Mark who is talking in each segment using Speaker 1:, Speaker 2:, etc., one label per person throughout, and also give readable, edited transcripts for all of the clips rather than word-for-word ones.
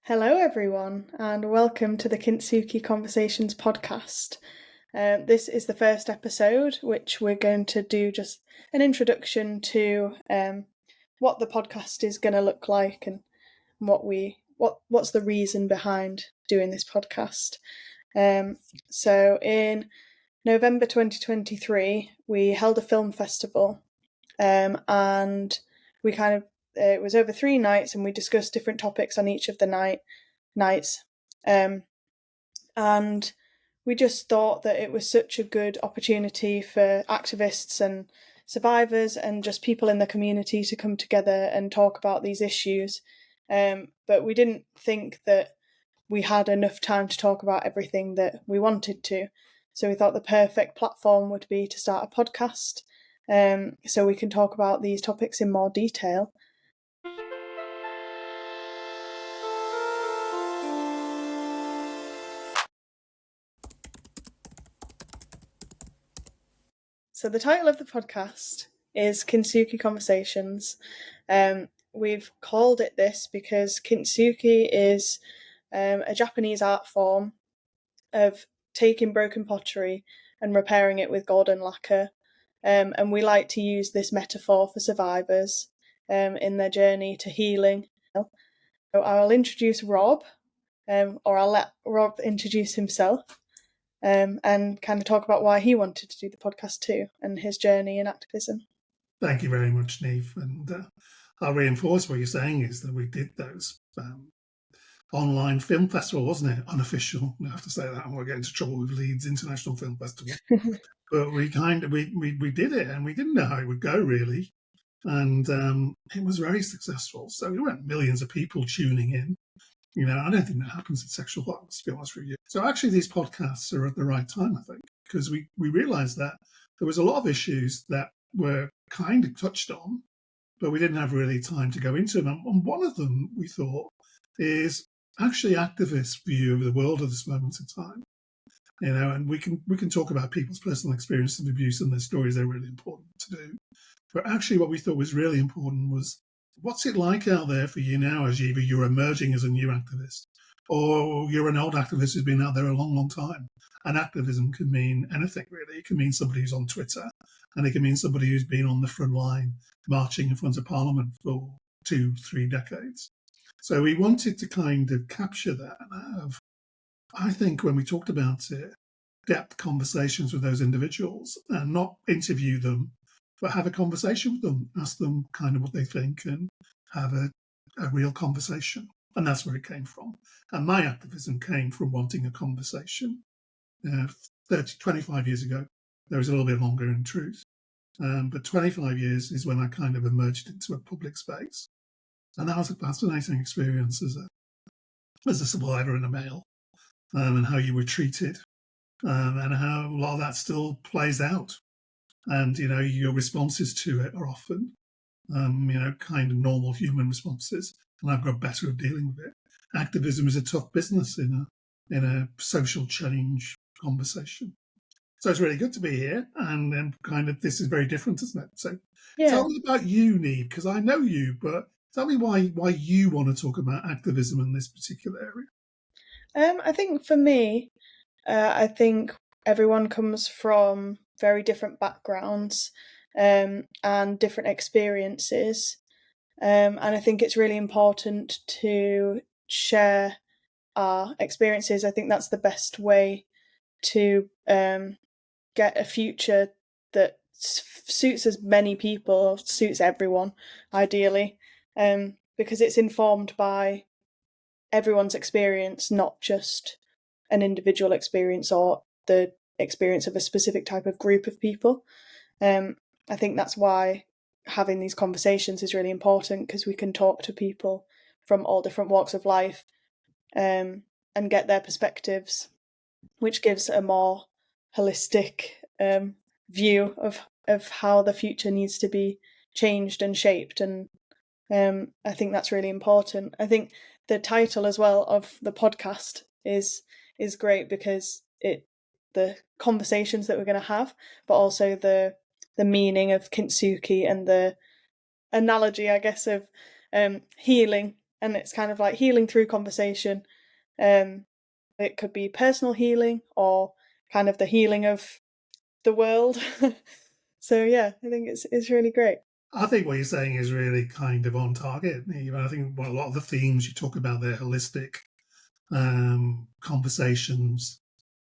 Speaker 1: Hello, everyone, and welcome to the Kintsugi Conversations podcast. This is the first episode, which we're going to do just an introduction to what the podcast is going to look like and what's the reason behind doing this podcast. So in November 2023, we held a film festival, and we it was over 3 nights, and we discussed different topics on each of the nights. And we just thought that it was such a good opportunity for activists and survivors and just people in the community to come together and talk about these issues. But we didn't think that we had enough time to talk about everything that we wanted to. So we thought the perfect platform would be to start a podcast, so we can talk about these topics in more detail. So the title of the podcast is Kintsugi Conversations. We've called it this because kintsugi is a Japanese art form of taking broken pottery and repairing it with golden lacquer. And we like to use this metaphor for survivors in their journey to healing. So I'll introduce Rob, or I'll let Rob introduce himself, and kind of talk about why he wanted to do the podcast too and his journey in activism.
Speaker 2: Thank you very much, Neve. And I'll reinforce what you're saying is that we did those online film festival, wasn't it? Unofficial. We have to say that, and we'll get into trouble with Leeds International Film Festival. But we did it, and we didn't know how it would go really, and it was very successful. So we weren't millions of people tuning in. You know, I don't think that happens in sexual violence, to be honest with you. So actually, these podcasts are at the right time, I think, because we realised that there was a lot of issues that were kind of touched on, but we didn't have really time to go into them. And one of them, we thought, is actually activists' view of the world at this moment in time. You know, and we can talk about people's personal experience of abuse and their stories. They're really important to do. But actually, what we thought was really important was, what's it like out there for you now as either you're emerging as a new activist or you're an old activist who's been out there a long, long time? And activism can mean anything, really. It can mean somebody who's on Twitter, and it can mean somebody who's been on the front line marching in front of Parliament for 2-3 decades. So we wanted to kind of capture that and have, I think when we talked about it, depth conversations with those individuals and not interview them, but have a conversation with them, ask them kind of what they think and have a real conversation. And that's where it came from. And my activism came from wanting a conversation. 25 years ago, there was a little bit longer in truth. But 25 years is when I kind of emerged into a public space. And that was a fascinating experience as a survivor and a male, and how you were treated, and how a lot of that still plays out. And, you know, your responses to it are often, kind of normal human responses. And I've got better at dealing with it. Activism is a tough business in a social change conversation. So it's really good to be here. And kind of this is very different, isn't it? So Tell me about you, Neve, because I know you, but tell me why you want to talk about activism in this particular area.
Speaker 1: I think for me, I think everyone comes from very different backgrounds and different experiences. And I think it's really important to share our experiences. I think that's the best way to get a future that suits as many people, suits everyone, ideally, because it's informed by everyone's experience, not just an individual experience or the experience of a specific type of group of people. I think that's why having these conversations is really important, because we can talk to people from all different walks of life and get their perspectives, which gives a more holistic view of how the future needs to be changed and shaped. And I think that's really important. I think the title as well of the podcast is great, because the conversations that we're going to have, but also the meaning of kintsugi and the analogy, I guess, of healing and it's kind of like healing through conversation. It could be personal healing or kind of the healing of the world. So yeah, I think it's really great.
Speaker 2: I think what you're saying is really kind of on target. I think a lot of the themes you talk about there, holistic conversations,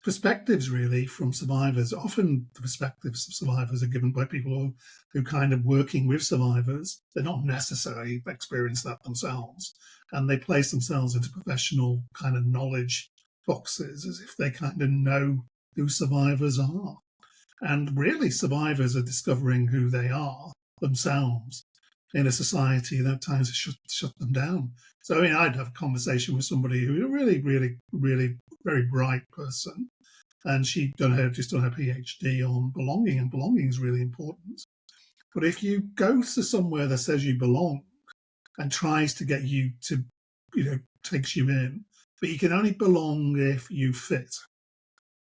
Speaker 2: perspectives really from survivors. Often the perspectives of survivors are given by people who kind of working with survivors. They're not necessarily experienced that themselves. And they place themselves into professional kind of knowledge boxes as if they kind of know who survivors are. And really, survivors are discovering who they are themselves in a society that at times has shut them down. So, I mean, I'd have a conversation with somebody who was a really, really, really very bright person, and she'd just done her PhD on belonging, and belonging is really important. But if you go to somewhere that says you belong and tries to get you to, takes you in, but you can only belong if you fit.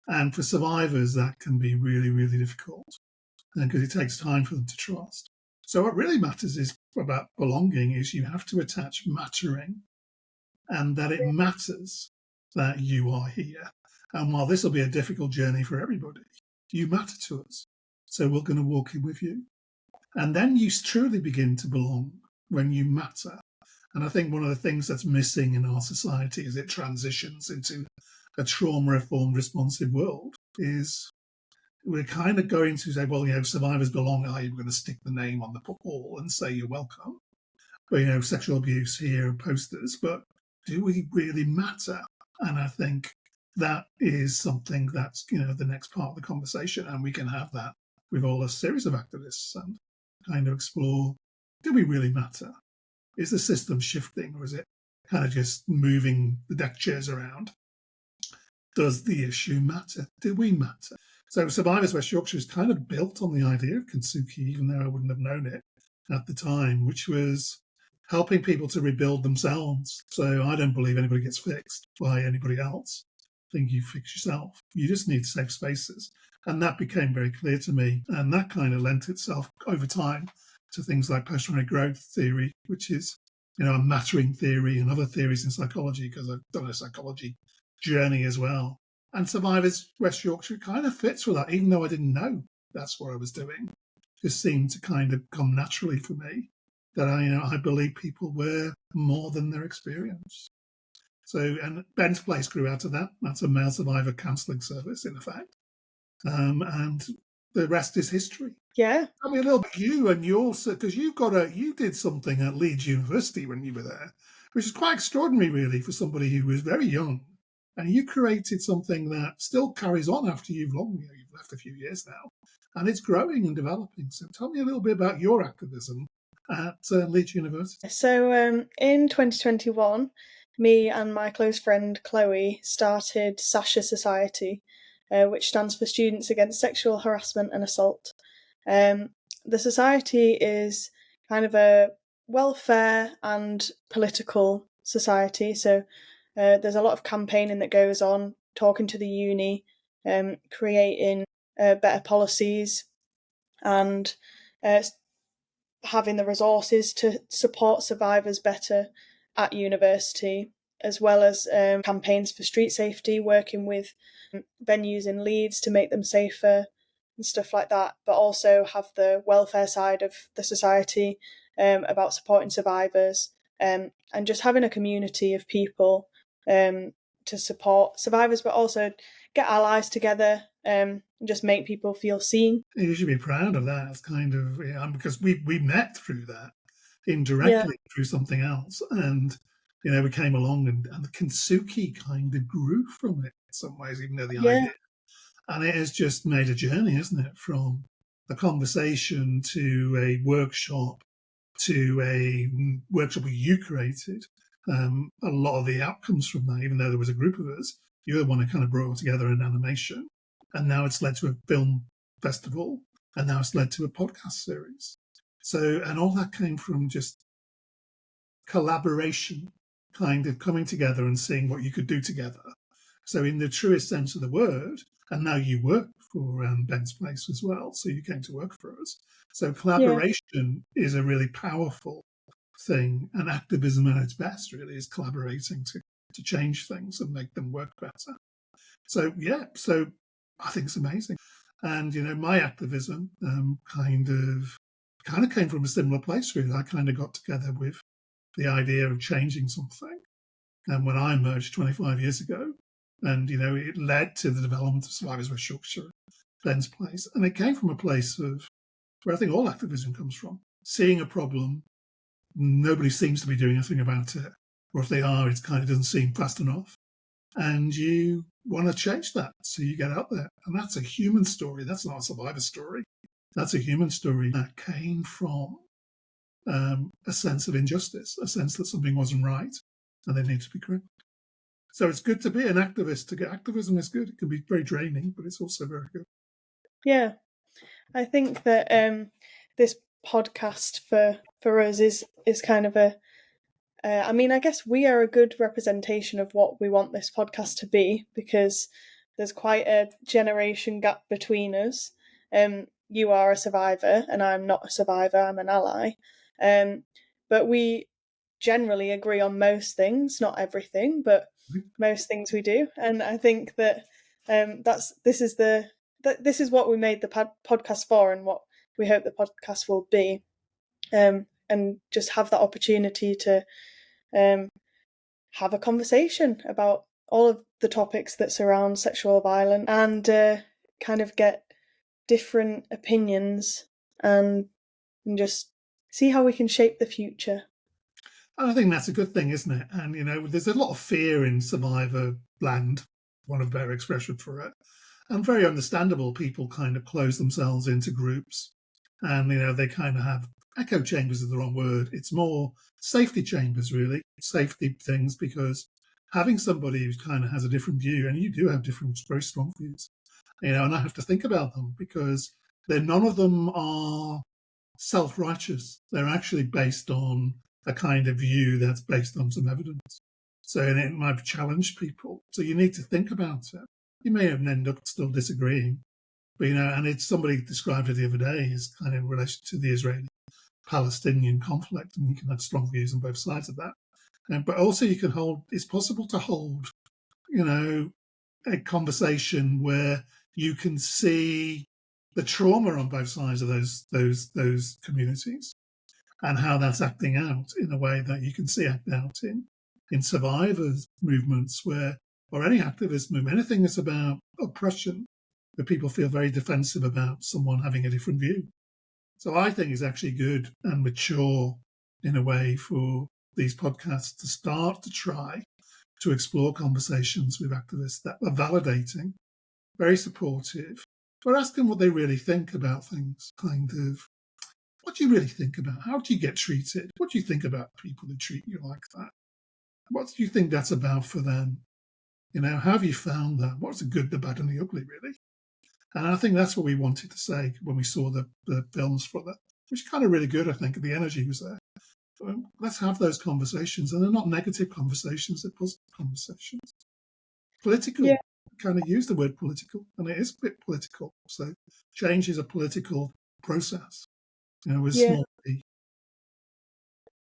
Speaker 2: And for survivors, that can be really, really difficult because it takes time for them to trust. So what really matters is about belonging is you have to attach mattering, and that it matters that you are here. And while this will be a difficult journey for everybody, you matter to us. So we're going to walk in with you. And then you truly begin to belong when you matter. And I think one of the things that's missing in our society as it transitions into a trauma-informed, responsive world is we're kind of going to say, well, survivors belong. Are you going to stick the name on the wall and say you're welcome? But, sexual abuse here and posters. But do we really matter? And I think that is something that's, the next part of the conversation. And we can have that with all a series of activists and kind of explore, do we really matter? Is the system shifting, or is it kind of just moving the deck chairs around? Does the issue matter? Do we matter? So Survivors West Yorkshire is kind of built on the idea of Kintsugi, even though I wouldn't have known it at the time, which was helping people to rebuild themselves. So I don't believe anybody gets fixed by anybody else. I think you fix yourself. You just need safe spaces. And that became very clear to me. And that kind of lent itself over time to things like post-traumatic growth theory, which is, a mattering theory, and other theories in psychology, because I've done a psychology journey as well. And Survivors West Yorkshire kind of fits with that, even though I didn't know that's what I was doing. It just seemed to kind of come naturally for me that I believe people were more than their experience. So, and Ben's Place grew out of that. That's a male survivor counselling service, in effect. And the rest is history.
Speaker 1: Yeah.
Speaker 2: Tell me a little bit you and yours, because you did something at Leeds University when you were there, which is quite extraordinary, really, for somebody who was very young. And you created something that still carries on after you've left a few years now, and it's growing and developing. So tell me a little bit about your activism at Leeds University.
Speaker 1: So in 2021, me and my close friend Chloe started Sasha Society, which stands for Students Against Sexual Harassment and Assault. The society is kind of a welfare and political society. So there's a lot of campaigning that goes on, talking to the uni, creating better policies, and having the resources to support survivors better at university, as well as campaigns for street safety, working with venues in Leeds to make them safer and stuff like that, but also have the welfare side of the society about supporting survivors, and just having a community of people to support survivors, but also get allies together and just make people feel seen.
Speaker 2: You should be proud of that. It's kind of because we met through that indirectly through something else, and we came along and the Kintsugi kind of grew from it in some ways, even though the idea, and it has just made a journey, isn't it, from a conversation to a workshop you created. A lot of the outcomes from that, even though there was a group of us, you're the one who kind of brought it together in animation. And now it's led to a film festival, and now it's led to a podcast series. So, and all that came from just collaboration, kind of coming together and seeing what you could do together. So in the truest sense of the word, and now you work for Ben's Place as well, so you came to work for us. So collaboration is a really powerful thing, and activism at its best really is collaborating to change things and make them work better. So I think it's amazing. And my activism kind of came from a similar place really. I kind of got together with the idea of changing something, and when I emerged 25 years ago, and it led to the development of Survivors West Yorkshire, Ben's place, and it came from a place of where I think all activism comes from: seeing a problem, nobody seems to be doing anything about it, or if they are, it kind of doesn't seem fast enough, and you want to change that, so you get out there. And that's a human story. That's not a survivor story. That's a human story that came from a sense of injustice, a sense that something wasn't right and they need to be corrected. So it's good to be an activist. To get activism is good. It can be very draining, but it's also very good.
Speaker 1: Yeah, I think that this podcast for us is kind of a I mean, I guess we are a good representation of what we want this podcast to be, because there's quite a generation gap between us. You are a survivor and I'm not a survivor, I'm an ally. But we generally agree on most things, not everything, but most things we do. And I think that this is what we made the podcast for, and what we hope the podcast will be. And just have that opportunity to have a conversation about all of the topics that surround sexual violence, and kind of get different opinions, and just see how we can shape the future.
Speaker 2: And I think that's a good thing, isn't it? And, there's a lot of fear in survivor land, one of their expressions for it. And very understandable, people kind of close themselves into groups. And, they kind of have echo chambers is the wrong word. It's more safety chambers, really, safety things, because having somebody who kind of has a different view, and you do have different, very strong views, and I have to think about them, because none of them are self-righteous. They're actually based on a kind of view that's based on some evidence. So it might challenge people. So you need to think about it. You may end up still disagreeing, but and it's somebody described it the other day as kind of in relation to the Israeli-Palestinian conflict, and you can have strong views on both sides of that. But also you can hold. It's possible to hold, a conversation where you can see the trauma on both sides of those communities, and how that's acting out in a way that you can see act out in survivors movements, or any activist movement, anything that's about oppression, where people feel very defensive about someone having a different view. So I think it's actually good and mature in a way for these podcasts to start to try to explore conversations with activists that are validating, very supportive, but asking what they really think about things, kind of, what do you really think about? How do you get treated? What do you think about people who treat you like that? What do you think that's about for them? How have you found that? What's the good, the bad, and the ugly, really? And I think that's what we wanted to say when we saw the films for that, which is kind of really good, I think. The energy was there. So let's have those conversations. And they're not negative conversations, they're positive conversations. Political.
Speaker 1: Yeah.
Speaker 2: Kind of use the word political, and it is a bit political. So change is a political process, with
Speaker 1: Yeah.
Speaker 2: small p.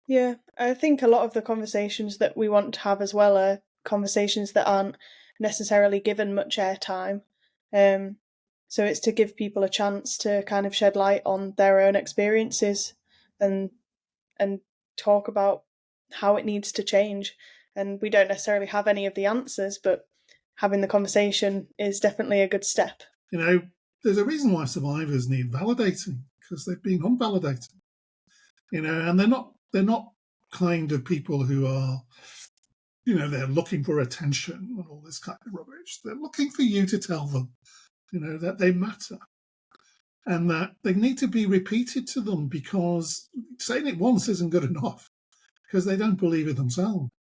Speaker 1: Yeah, I think a lot of the conversations that we want to have as well are conversations that aren't necessarily given much airtime. So it's to give people a chance to kind of shed light on their own experiences, and talk about how it needs to change. And we don't necessarily have any of the answers, but having the conversation is definitely a good step.
Speaker 2: There's a reason why survivors need validating, because they've been unvalidated. And they're not kind of people who are, they're looking for attention and all this kind of rubbish. They're looking for you to tell them, that they matter, and that they need to be repeated to them, because saying it once isn't good enough, because they don't believe it themselves.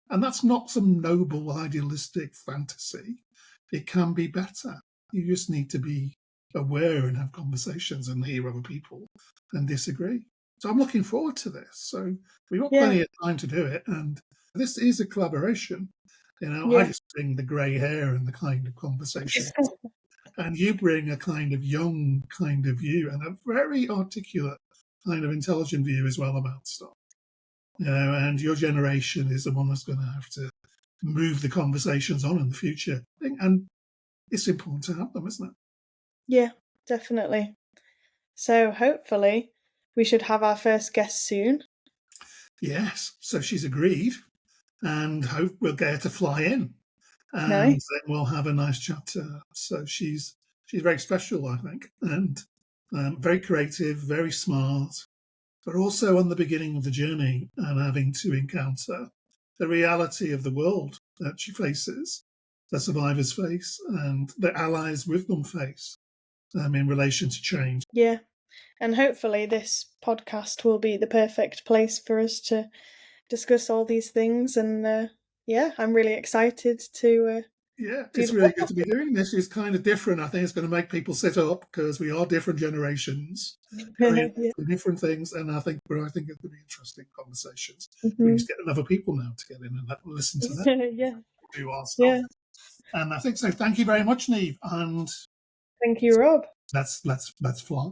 Speaker 2: And that's not some noble, idealistic fantasy. It can be better. You just need to be aware and have conversations and hear other people and disagree. So I'm looking forward to this. So we've got plenty of time to do it. And this is a collaboration. I just bring the grey hair and the kind of conversation. And you bring a kind of young kind of view, and a very articulate kind of intelligent view as well about stuff. and your generation is the one that's going to have to move the conversations on in the future. And it's important to have them, isn't it?
Speaker 1: Yeah, definitely. So hopefully we should have our first guest soon.
Speaker 2: Yes. So she's agreed, and hope we'll get her to fly in, and
Speaker 1: Nice.
Speaker 2: then we'll have a nice chat to her. So she's very special, I think, and very creative, very smart, but also on the beginning of the journey and having to encounter the reality of the world that she faces, the survivors face, and the allies with them face in relation to change.
Speaker 1: Yeah. And hopefully this podcast will be the perfect place for us to discuss all these things. And yeah, I'm really excited to
Speaker 2: Yeah,
Speaker 1: do
Speaker 2: it's
Speaker 1: the
Speaker 2: really good to be
Speaker 1: podcast.
Speaker 2: doing this. It's kind of different. I think it's going to make people sit up because we are different generations, very
Speaker 1: Yeah.
Speaker 2: different things, and I think it's going to be interesting conversations. We
Speaker 1: Mhm.
Speaker 2: just get other people now to get in and listen to them
Speaker 1: Yeah.
Speaker 2: do our stuff.
Speaker 1: Yeah.
Speaker 2: And I think so. Thank you very much, Neve, and
Speaker 1: Thank you, Rob.
Speaker 2: let's fly.